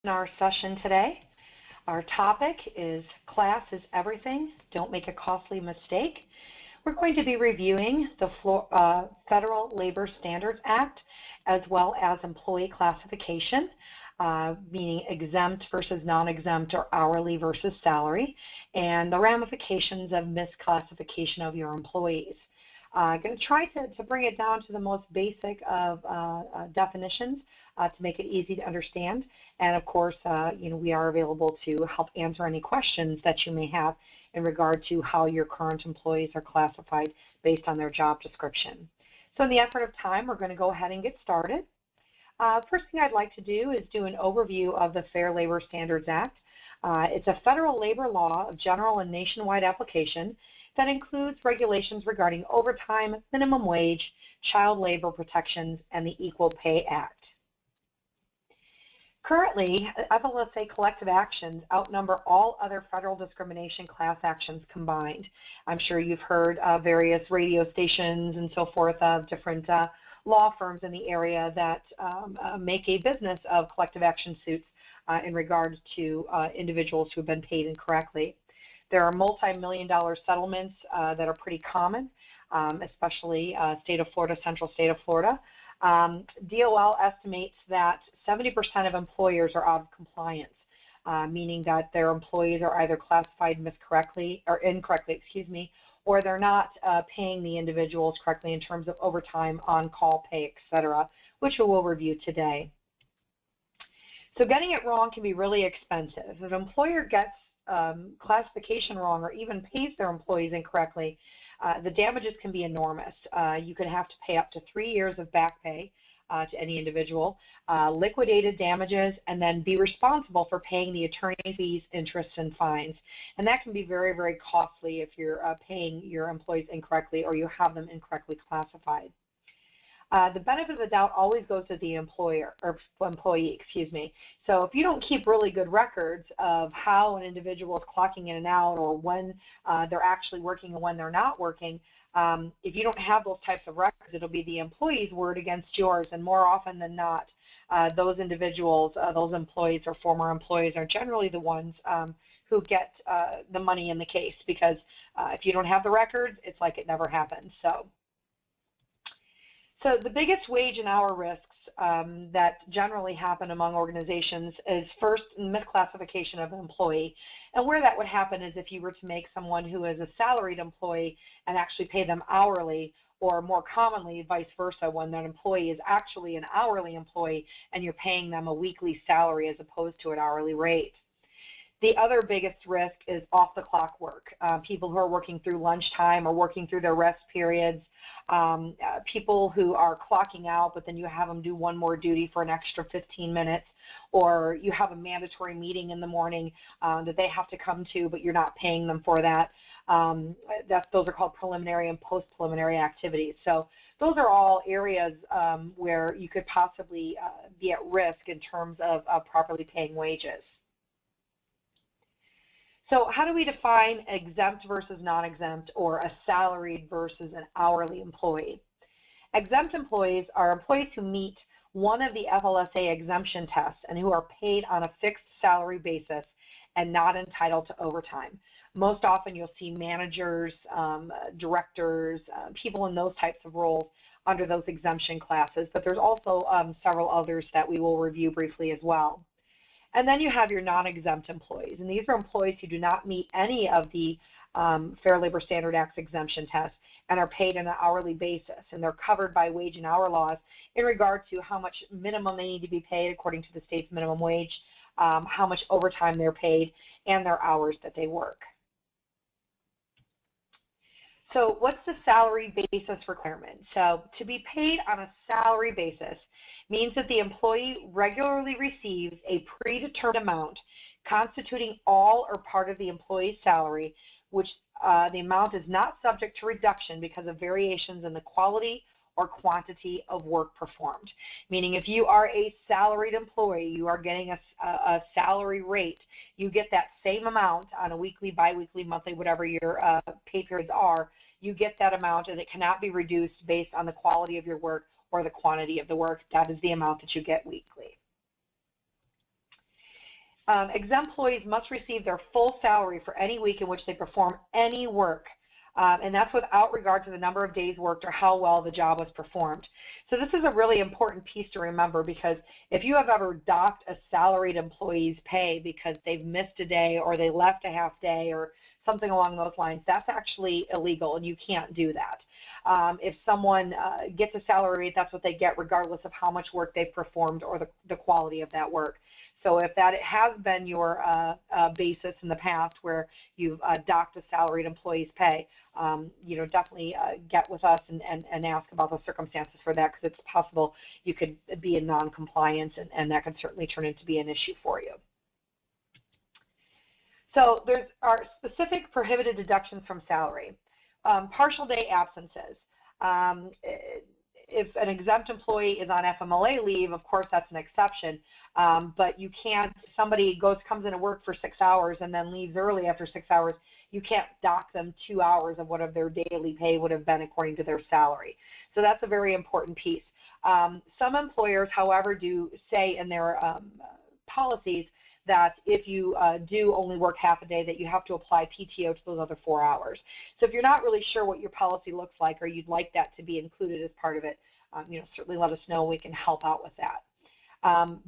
In our session today, our topic is Class is Everything, Don't Make a Costly Mistake. We're going to be reviewing the Federal Labor Standards Act as well as employee classification, meaning exempt versus non-exempt or hourly versus salary, and the ramifications of misclassification of your employees. I'm going to try to bring it down to the most basic of definitions to make it easy to understand. And of course, we are available to help answer any questions that you may have in regard to how your current employees are classified based on their job description. So in the effort of time, we're going to go ahead and get started. First thing I'd like to do is do an overview of the Fair Labor Standards Act. It's a federal labor law of general and nationwide application that includes regulations regarding overtime, minimum wage, child labor protections, and the Equal Pay Act. Currently, FLSA collective actions outnumber all other federal discrimination class actions combined. I'm sure you've heard various radio stations and so forth of different law firms in the area that make a business of collective action suits in regards to individuals who have been paid incorrectly. There are multi-million-dollar settlements that are pretty common, especially state of Florida, central state of Florida. DOL estimates that 70% of employers are out of compliance, meaning that their employees are either classified incorrectly, or they're not paying the individuals correctly in terms of overtime, on-call pay, etc., which we will review today. So getting it wrong can be really expensive. If an employer gets classification wrong or even pays their employees incorrectly, the damages can be enormous. You could have to pay up to 3 years of back pay to any individual, liquidated damages, and then be responsible for paying the attorney fees, interest, and fines. And that can be very, very costly if you're paying your employees incorrectly or you have them incorrectly classified. The benefit of the doubt always goes to the employee. So if you don't keep really good records of how an individual is clocking in and out, or when they're actually working and when they're not working, if you don't have those types of records, it'll be the employee's word against yours, and more often than not, those individuals, those employees or former employees are generally the ones who get the money in the case, because if you don't have the records, it's like it never happened. So the biggest wage and hour risks that generally happen among organizations is first misclassification of an employee. And where that would happen is if you were to make someone who is a salaried employee and actually pay them hourly, or more commonly vice versa, when that employee is actually an hourly employee and you're paying them a weekly salary as opposed to an hourly rate. The other biggest risk is off-the-clock work. People who are working through lunchtime or working through their rest periods, people who are clocking out, but then you have them do one more duty for an extra 15 minutes, or you have a mandatory meeting in the morning that they have to come to, but you're not paying them for that. Those are called preliminary and post-preliminary activities. So those are all areas where you could possibly be at risk in terms of properly paying wages. So how do we define exempt versus non-exempt, or a salaried versus an hourly employee? Exempt employees are employees who meet one of the FLSA exemption tests and who are paid on a fixed salary basis and not entitled to overtime. Most often you'll see managers, directors, people in those types of roles under those exemption classes, but there's also several others that we will review briefly as well. And then you have your non-exempt employees, and these are employees who do not meet any of the Fair Labor Standards Act exemption tests and are paid on an hourly basis, and they're covered by wage and hour laws in regard to how much minimum they need to be paid according to the state's minimum wage, how much overtime they're paid, and their hours that they work. So what's the salary basis requirement? So to be paid on a salary basis means that the employee regularly receives a predetermined amount constituting all or part of the employee's salary, which the amount is not subject to reduction because of variations in the quality or quantity of work performed. Meaning if you are a salaried employee, you are getting a salary rate, you get that same amount on a weekly, bi-weekly, monthly, whatever your pay periods are, you get that amount, and it cannot be reduced based on the quality of your work or the quantity of the work. That is the amount that you get weekly. Exempt employees must receive their full salary for any week in which they perform any work. And that's without regard to the number of days worked or how well the job was performed. So this is a really important piece to remember, because if you have ever docked a salaried employee's pay because they've missed a day or they left a half day or something along those lines, that's actually illegal and you can't do that. If someone gets a salary rate, that's what they get regardless of how much work they've performed or the quality of that work. So if that has been your basis in the past where you've docked a salaried employee's pay, definitely get with us and ask about the circumstances for that, because it's possible you could be in non-compliance, and that could certainly turn into be an issue for you. So there are specific prohibited deductions from salary. Partial day absences. If an exempt employee is on FMLA leave, of course that's an exception, but you can't, somebody comes into work for 6 hours and then leaves early after 6 hours, you can't dock them 2 hours of what their daily pay would have been according to their salary. So that's a very important piece. Some employers, however, do say in their policies that if you do only work half a day, that you have to apply PTO to those other 4 hours. So if you're not really sure what your policy looks like, or you'd like that to be included as part of it, certainly let us know. We can help out with that.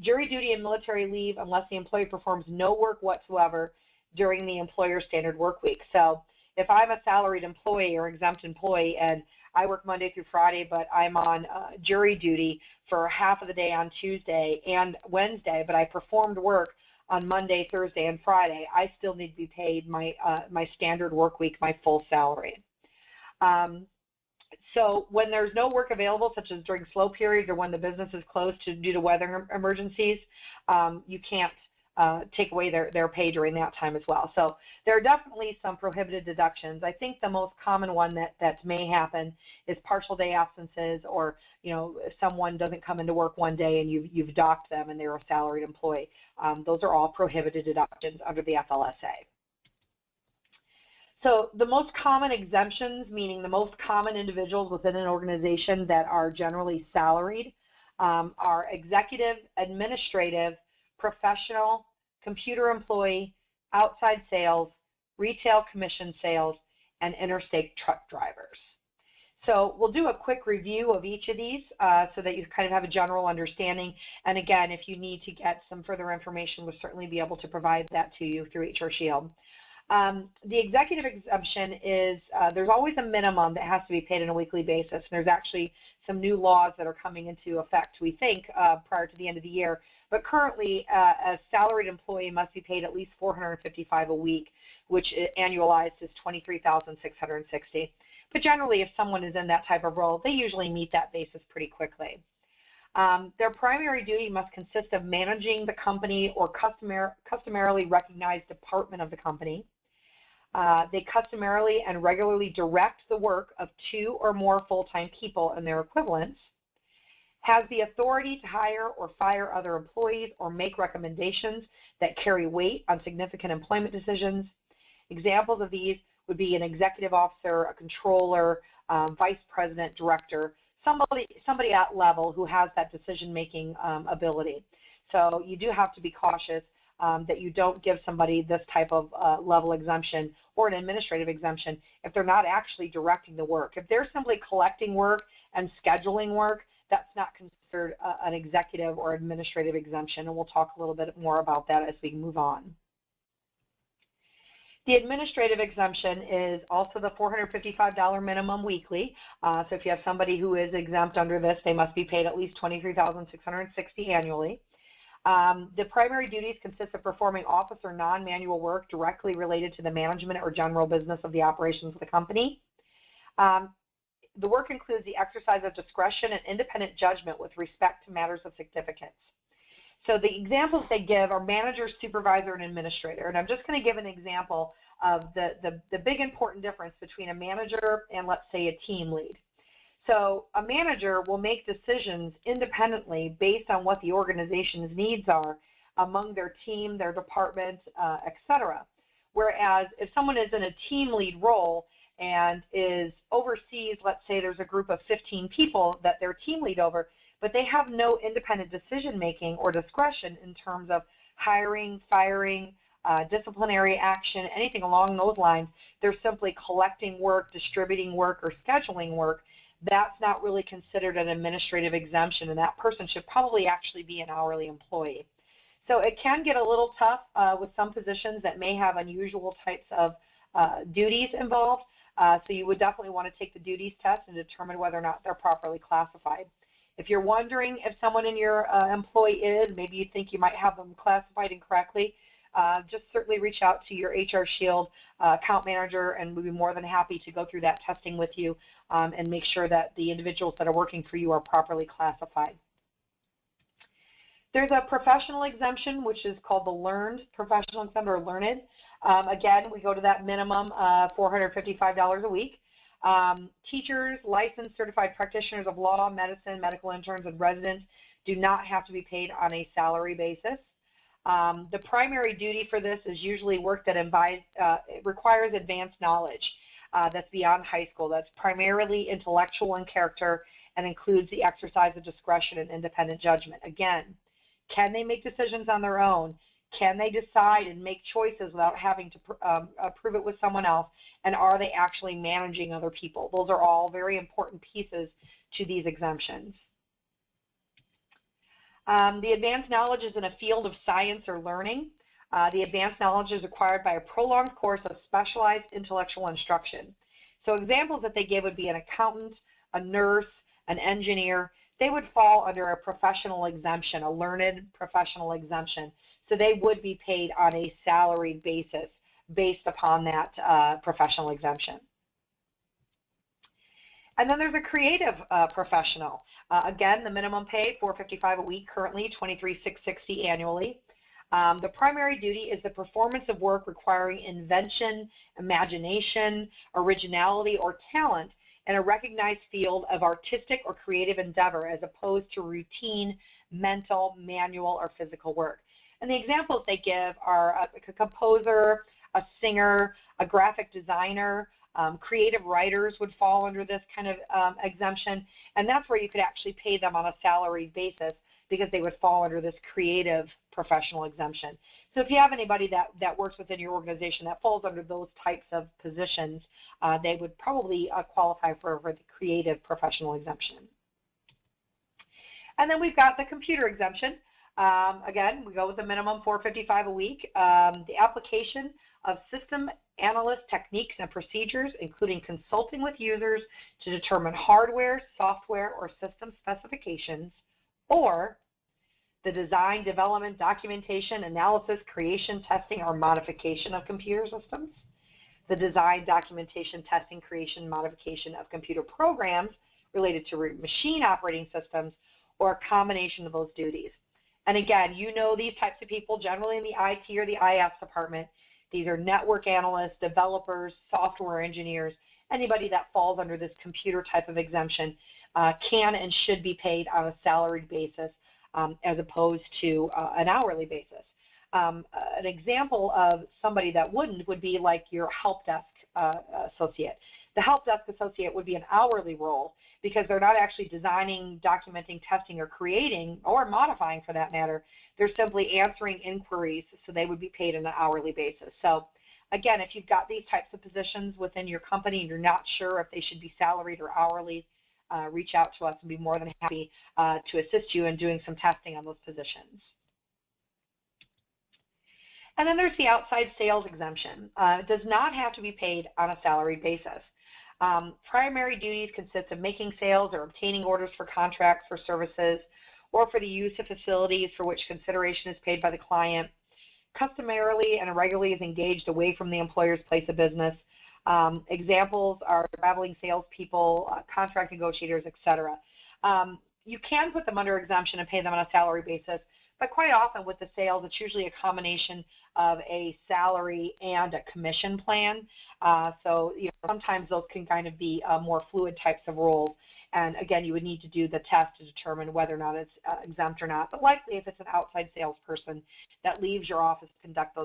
Jury duty and military leave unless the employee performs no work whatsoever during the employer's standard work week. So if I'm a salaried employee or exempt employee and I work Monday through Friday, but I'm on jury duty for half of the day on Tuesday and Wednesday, but I performed work on Monday, Thursday, and Friday, I still need to be paid my standard work week, my full salary. So when there's no work available, such as during slow periods or when the business is closed due to weather emergencies, you can't take away their pay during that time as well. So there are definitely some prohibited deductions. I think the most common one that may happen is partial day absences, or if someone doesn't come into work one day and you've docked them and they're a salaried employee. Those are all prohibited deductions under the FLSA. So the most common exemptions, meaning the most common individuals within an organization that are generally salaried, are executive, administrative, professional, computer employee, outside sales, retail commission sales, and interstate truck drivers. So we'll do a quick review of each of these so that you kind of have a general understanding. And again, if you need to get some further information, we'll certainly be able to provide that to you through HR Shield. The executive exemption is, there's always a minimum that has to be paid on a weekly basis. And there's actually some new laws that are coming into effect, we think, prior to the end of the year. But currently, a salaried employee must be paid at least $455 a week, which annualized is $23,660. But generally, if someone is in that type of role, they usually meet that basis pretty quickly. Their primary duty must consist of managing the company or customarily recognized department of the company. They customarily and regularly direct the work of 2 or more full-time people and their equivalents. Has the authority to hire or fire other employees or make recommendations that carry weight on significant employment decisions. Examples of these would be an executive officer, a controller, vice president, director, somebody at level who has that decision-making ability. So you do have to be cautious that you don't give somebody this type of level exemption or an administrative exemption if they're not actually directing the work. If they're simply collecting work and scheduling work, that's not considered an executive or administrative exemption, and we'll talk a little bit more about that as we move on. The administrative exemption is also the $455 minimum weekly. So if you have somebody who is exempt under this, they must be paid at least $23,660 annually. The primary duties consist of performing office or non-manual work directly related to the management or general business of the operations of the company. The work includes the exercise of discretion and independent judgment with respect to matters of significance. So the examples they give are manager, supervisor, and administrator. And I'm just going to give an example of the big important difference between a manager and, let's say, a team lead. So a manager will make decisions independently based on what the organization's needs are among their team, their department, etc. Whereas if someone is in a team lead role and is oversees, let's say there's a group of 15 people that they're team lead over, but they have no independent decision making or discretion in terms of hiring, firing, disciplinary action, anything along those lines. They're simply collecting work, distributing work, or scheduling work. That's not really considered an administrative exemption, and that person should probably actually be an hourly employee. So it can get a little tough with some positions that may have unusual types of duties involved. So you would definitely want to take the duties test and determine whether or not they're properly classified. If you're wondering if someone in your employee is, maybe you think you might have them classified incorrectly, just certainly reach out to your HR Shield account manager, and we'd be more than happy to go through that testing with you and make sure that the individuals that are working for you are properly classified. There's a professional exemption, which is called the learned professional exemption, or learned. Again, we go to that minimum $455 a week. Teachers, licensed certified practitioners of law, medicine, medical interns, and residents do not have to be paid on a salary basis. The primary duty for this is usually work that requires advanced knowledge that's beyond high school. That's primarily intellectual in character and includes the exercise of discretion and independent judgment. Again, can they make decisions on their own? Can they decide and make choices without having to approve it with someone else? And are they actually managing other people? Those are all very important pieces to these exemptions. The advanced knowledge is in a field of science or learning. The advanced knowledge is acquired by a prolonged course of specialized intellectual instruction. So examples that they give would be an accountant, a nurse, an engineer. They would fall under a professional exemption, a learned professional exemption. So they would be paid on a salaried basis based upon that professional exemption. And then there's a creative professional. Again, the minimum pay, $455 a week, currently $23,660 annually. The primary duty is the performance of work requiring invention, imagination, originality, or talent in a recognized field of artistic or creative endeavor, as opposed to routine mental, manual, or physical work. And the examples they give are a composer, a singer, a graphic designer. Creative writers would fall under this kind of exemption, and that's where you could actually pay them on a salaried basis because they would fall under this creative professional exemption. So if you have anybody that works within your organization that falls under those types of positions, they would probably qualify for the creative professional exemption. And then we've got the computer exemption. Again, we go with a minimum $455 a week. The application of system analyst techniques and procedures, including consulting with users to determine hardware, software, or system specifications, or the design, development, documentation, analysis, creation, testing, or modification of computer systems, the design, documentation, testing, creation, modification of computer programs related to machine operating systems, or a combination of those duties. And again, you know these types of people generally in the IT or the IS department. These are network analysts, developers, software engineers. Anybody that falls under this computer type of exemption can and should be paid on a salaried basis as opposed to an hourly basis. An example of somebody that wouldn't would be like your help desk associate. The help desk associate would be an hourly role because they're not actually designing, documenting, testing, or creating, or modifying for that matter. They're simply answering inquiries, so they would be paid on an hourly basis. So again, if you've got these types of positions within your company and you're not sure if they should be salaried or hourly, reach out to us and be more than happy to assist you in doing some testing on those positions. And then there's the outside sales exemption. It does not have to be paid on a salaried basis. Primary duties consist of making sales or obtaining orders for contracts for services or for the use of facilities for which consideration is paid by the client. Customarily and irregularly is engaged away from the employer's place of business. Examples are traveling salespeople, contract negotiators, etc. You can put them under exemption and pay them on a salary basis, but quite often with the sales, it's usually a combination of a salary and a commission plan. So sometimes those can kind of be more fluid types of roles. And again, you would need to do the test to determine whether or not it's exempt or not. But likely, if it's an outside salesperson that leaves your office to conduct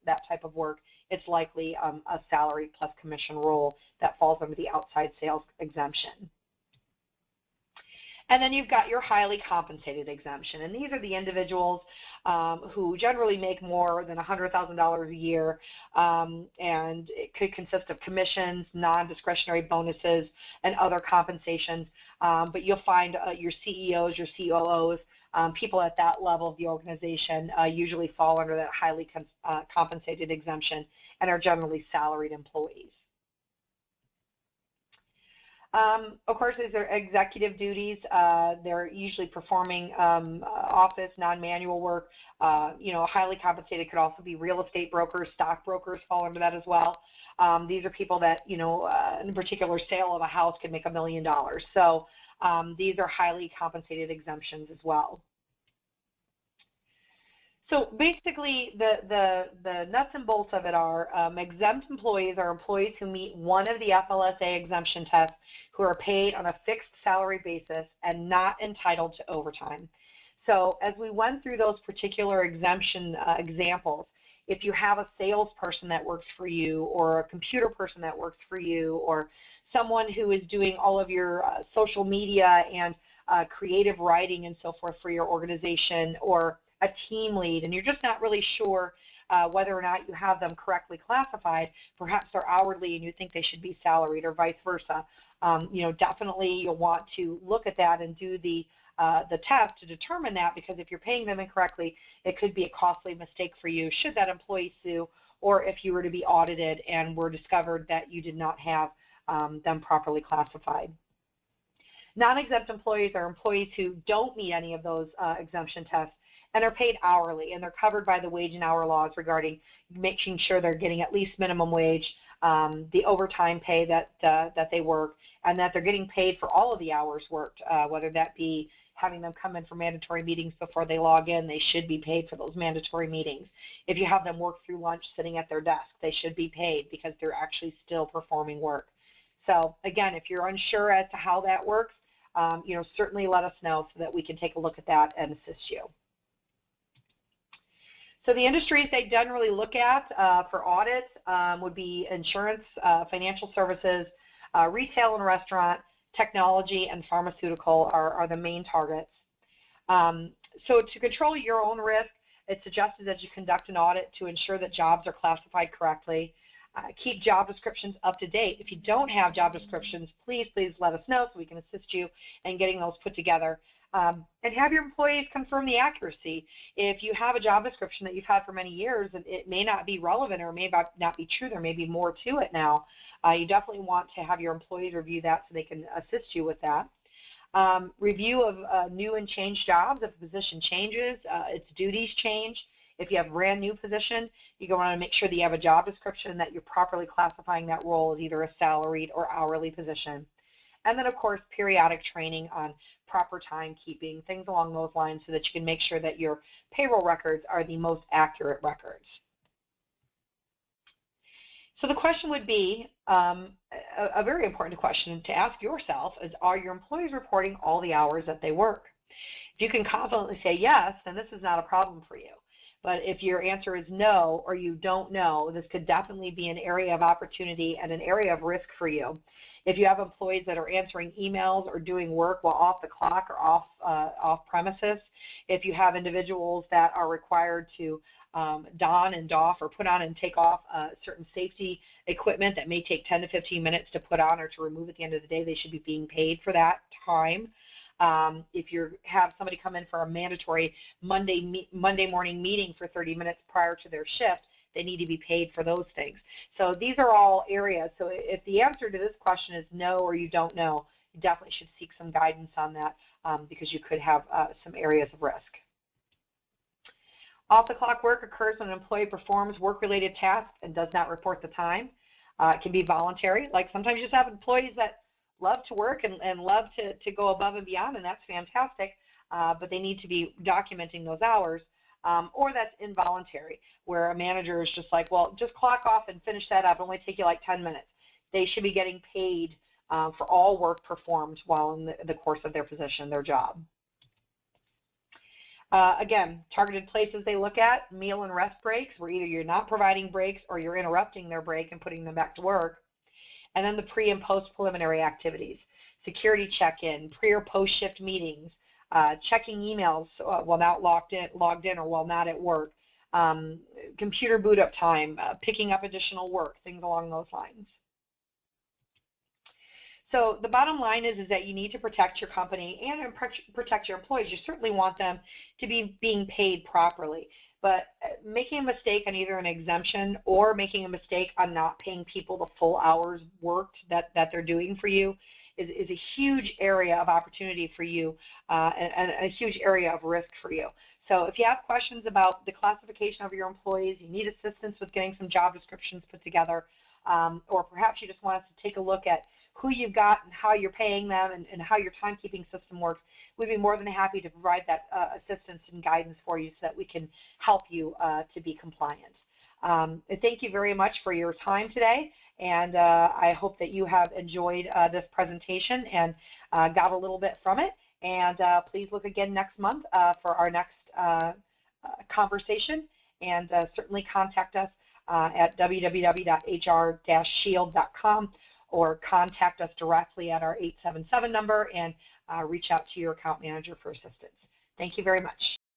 that type of work, it's likely a salary plus commission role that falls under the outside sales exemption. And then you've got your highly compensated exemption, and these are the individuals who generally make more than $100,000 a year, and it could consist of commissions, non-discretionary bonuses, and other compensations. But you'll find your CEOs, your COOs, people at that level of the organization usually fall under that highly compensated exemption and are generally salaried employees. Of course, these are executive duties. They're usually performing office, non-manual work. Highly compensated could also be real estate brokers, stock brokers fall under that as well. These are people that, in a particular sale of a house could make $1 million. So these are highly compensated exemptions as well. So basically, the nuts and bolts of it are exempt employees are employees who meet one of the FLSA exemption tests, who are paid on a fixed salary basis and not entitled to overtime. So as we went through those particular exemption examples, if you have a salesperson that works for you, or a computer person that works for you, or someone who is doing all of your social media and creative writing and so forth for your organization, or a team lead, and you're just not really sure whether or not you have them correctly classified, perhaps they're hourly and you think they should be salaried, or vice versa. Definitely you'll want to look at that and do the test to determine that, because if you're paying them incorrectly, it could be a costly mistake for you should that employee sue, or if you were to be audited and were discovered that you did not have them properly classified. Non-exempt employees are employees who don't meet any of those exemption tests and are paid hourly, and they're covered by the wage and hour laws regarding making sure they're getting at least minimum wage, the overtime pay that they work, and that they're getting paid for all of the hours worked, whether that be having them come in for mandatory meetings before they log in. They should be paid for those mandatory meetings. If you have them work through lunch sitting at their desk, they should be paid because they're actually still performing work. So again, if you're unsure as to how that works, certainly let us know so that we can take a look at that and assist you. So the industries they generally look at for audit would be insurance, financial services, retail and restaurant, technology, and pharmaceutical are the main targets. So to control your own risk, it's suggested that you conduct an audit to ensure that jobs are classified correctly. Keep job descriptions up to date. If you don't have job descriptions, please let us know so we can assist you in getting those put together. And have your employees confirm the accuracy. If you have a job description that you've had for many years, and it may not be relevant or may not be true, there may be more to it now, you definitely want to have your employees review that so they can assist you with that. Review of new and changed jobs. If the position changes, its duties change. If you have a brand new position, you're going to want to make sure that you have a job description and that you're properly classifying that role as either a salaried or hourly position. And then, of course, periodic training on proper timekeeping, things along those lines, so that you can make sure that your payroll records are the most accurate records. So the question would be, a very important question to ask yourself is, are your employees reporting all the hours that they work? If you can confidently say yes, then this is not a problem for you. But if your answer is no, or you don't know, this could definitely be an area of opportunity and an area of risk for you. If you have employees that are answering emails or doing work while off the clock or off premises, if you have individuals that are required to don and doff or put on and take off certain safety equipment that may take 10 to 15 minutes to put on or to remove at the end of the day, they should be being paid for that time. If you have somebody come in for a mandatory Monday morning meeting for 30 minutes prior to their shift, they need to be paid for those things. So these are all areas. So if the answer to this question is no, or you don't know, you definitely should seek some guidance on that because you could have some areas of risk. Off-the-clock work occurs when an employee performs work-related tasks and does not report the time. It can be voluntary. Like sometimes you just have employees that love to work and love to go above and beyond, and that's fantastic, but they need to be documenting those hours. Or that's involuntary, where a manager is just like, well, just clock off and finish that up. It'll only take you like 10 minutes. They should be getting paid for all work performed while in the course of their position, their job. Again, targeted places they look at, meal and rest breaks, where either you're not providing breaks or you're interrupting their break and putting them back to work. And then the pre and post preliminary activities. security check-in, pre or post-shift meetings, checking emails while not logged in or while not at work, computer boot up time, picking up additional work, things along those lines. So the bottom line is that you need to protect your company and protect your employees. You certainly want them to be being paid properly. But making a mistake on either an exemption or making a mistake on not paying people the full hours worked that they're doing for you is a huge area of opportunity for you and a huge area of risk for you. So if you have questions about the classification of your employees, you need assistance with getting some job descriptions put together, or perhaps you just want us to take a look at who you've got and how you're paying them and how your timekeeping system works, we'd be more than happy to provide that assistance and guidance for you so that we can help you to be compliant. Thank you very much for your time today, and I hope that you have enjoyed this presentation and got a little bit from it. And please look again next month for our next conversation, and certainly contact us at www.hr-shield.com or contact us directly at our 877 number and reach out to your account manager for assistance. Thank you very much.